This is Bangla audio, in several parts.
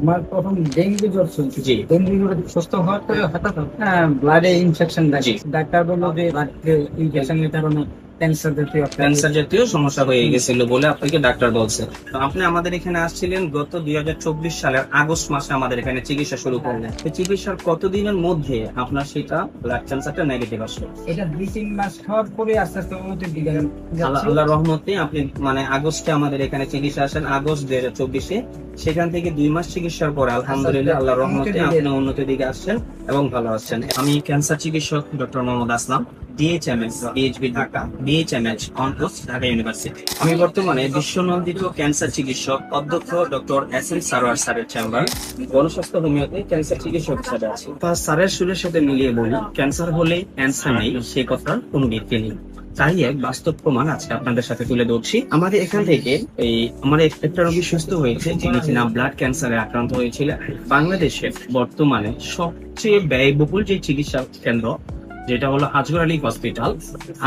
আমার প্রথম ডেঙ্গু জ্বর ছিল। জি। ডেঙ্গু জ্বরে সুস্থ হওয়ার পরে হঠাৎ ব্লাডে ইনফেকশন জি। থাকে। ডাক্তার বললো যে ব্লাড ইনফেকশনের কারণে ক্যান্সার জাতীয় একটা ক্যান্সার জাতীয় সমস্যা হয়ে গেছিল বলে আপনাকে ডাক্তার বলছে। তো আপনি আমাদের এখানে আসছিলেন গত 2024 সালের আগস্ট মাসে আমাদের এখানে চিকিৎসা শুরু করলেন। তো চিকিৎসার কতদিনের মধ্যে আপনার সেটা ব্লাড ক্যান্সারটা নেগেটিভ আসলো? এটা 2-3 মাস খাওয়ার পরে আস্তে আস্তে উন্নতির দিকে যাচ্ছে। আল্লাহ রহমতে আপনি আগস্টে আমাদের এখানে চিকিৎসা আসেন, আগস্ট 2024-এ। সেখান থেকে 2 মাস চিকিৎসার পরে আলহামদুলিল্লাহ আল্লাহ রহমতে আপনি উন্নতির দিকে আসছেন এবং ভালো আসছেন। আমি ক্যান্সার চিকিৎসক doctor Mohammad Aslam, DHMS, PHB Dhaka, DHMS অনকোস ঢাকা ইউনিভার্সিটি। আমি বর্তমানে বিশ্বনন্দিত ক্যান্সার চিকিৎসক অধ্যক্ষ ডক্টর এস.এন. সারোয়ার স্যারের চেম্বার গণস্বাস্থ্য হোমিওতে ক্যান্সার চিকিৎসক হিসেবে আছি। স্যারের সুরের সাথে মিলিয়ে বলি, ক্যান্সার হলে অ্যান্সার নেই, সে কথার কোনো ভিত্তি নেই। তাই এক বাস্তব প্রমাণ আজকে আপনাদের সাথে তুলে ধরছি। আমাদের এখান থেকে আমার একটা রোগী সুস্থ হয়েছে, যিনি কিনা ব্লাড ক্যান্সারে আক্রান্ত হয়েছিল। বাংলাদেশের বর্তমানে সবচেয়ে ব্যয়বহুল যে চিকিৎসা কেন্দ্র, যেটা হলো আজগর আলী হসপিটাল।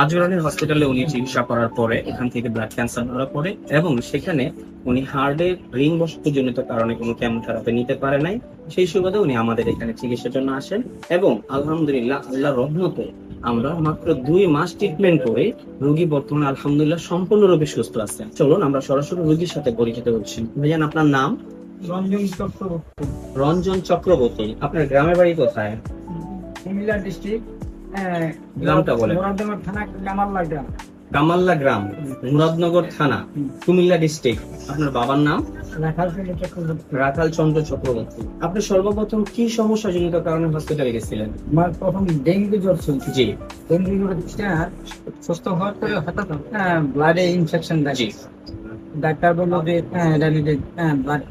আজগর আলী হসপিটালে উনি চিকিৎসা করার পরে এখান থেকে ব্লাড ক্যান্সার ধরা পড়ে এবং সেখানে উনি হার্টের রিং বসতজনিত কারণে কোনো কেমোথেরাপি নিতে পারে নাই। সেই সুবাদে উনি আমাদের এখানে চিকিৎসার জন্য আসেন এবং আলহামদুলিল্লাহ আল্লাহর রহমতে আমরা মাত্র 2 মাস ট্রিটমেন্ট করে রোগী বর্তমানে আলহামদুলিল্লাহ সম্পূর্ণরূপে সুস্থ আছেন। চলুন আমরা সরাসরি রোগীর সাথে পরিচিত হচ্ছি। ভাইজান, আপনার নাম? রঞ্জন চক্রবর্তী, রঞ্জন চক্রবর্তী। আপনার গ্রামের বাড়ি কোথায়? কুমিল্লা ডিস্ট্রিক্ট, গ্রামটা বলেন। মুরাদনগর থানা, কামাল্লা গ্রাম। কামাল্লা গ্রাম, মুরাদনগর থানা, কুমিল্লা ডিস্ট্রিক্ট। আপনার বাবার নাম? রাখাল চক্রবর্তী। রাখাল চন্দ্র চক্রবর্তী। আপনি সর্বপ্রথম কি সমস্যা জনিত কারণে হসপিটালে গেছিলেন? আমার প্রথম ডেঙ্গু জ্বর ছিল। জি। ডেঙ্গু জ্বরে সুস্থ হওয়ার পরে হঠাৎ ব্লাডে ইনফেকশন থাকে। জি। ডাক্তার বললো যে ব্লাড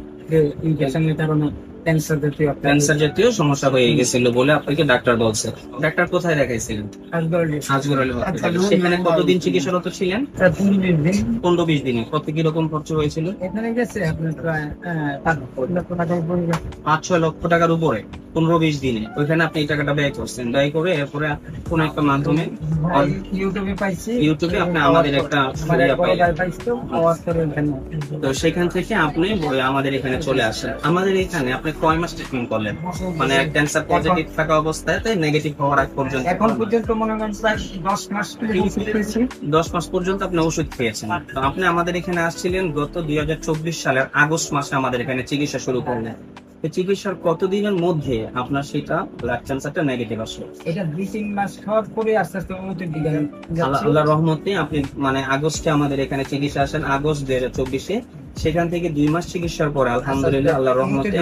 ইনফেকশনের কারণে ক্যান্সার জাতীয় একটা ক্যান্সার জাতীয় সমস্যা হয়ে গেছিল বলে আপনাকে ডাক্তার বলছে। ডাক্তার কোথায় দেখাইছিলেন? আজগর আলী হসপিটালে। সেখানে কতদিন চিকিৎসারত ছিলেন? 15-20 দিনে। কত কি রকম খরচ হয়েছিল? এখানে গেছে আপনার প্রায় 5 লক্ষ টাকার উপরে গেছে। 5-6 লক্ষ টাকার উপরে 15-20 দিনে। ওইখানে আপনি এই টাকাটা ব্যয় করছেন। ব্যয় করে এরপরে কোন একটা মাধ্যমে ইউটিউবে পাইছি। ইউটিউবে আপনি আমাদের একটা আমার এক বড় ভাই পাইছিল, আওয়াজ করে এখানে। তো সেখান থেকে আপনি আমাদের এখানে চলে আসেন। আমাদের এখানে আপনি কয় মাস ট্রিটমেন্ট করলেন? ক্যান্সার পজিটিভ থাকা অবস্থায় নেগেটিভ হওয়ার আগ পর্যন্ত এখন পর্যন্ত মনে করেন প্রায় 10 মাস ওষুধ খেয়েছি। 10 মাস পর্যন্ত আপনি ওষুধ খেয়েছেন। তো আপনি আমাদের এখানে আসছিলেন গত 2024 সালের আগস্ট মাসে আমাদের এখানে চিকিৎসা শুরু করলেন। তো চিকিৎসার কতদিনের মধ্যে আপনার সেটা ব্লাড ক্যান্সারটা নেগেটিভ আসলো? এটা 2-3 মাস খাওয়ার পরে আস্তে আস্তে উন্নতির দিকে যাচ্ছে। আল্লাহ রহমতে আপনি আগস্টে আমাদের এখানে চিকিৎসা আসেন, আগস্ট 2024-এ। সেখান থেকে 2 মাস চিকিৎসার পরে আলহামদুলিল্লাহ আল্লাহ রহমতে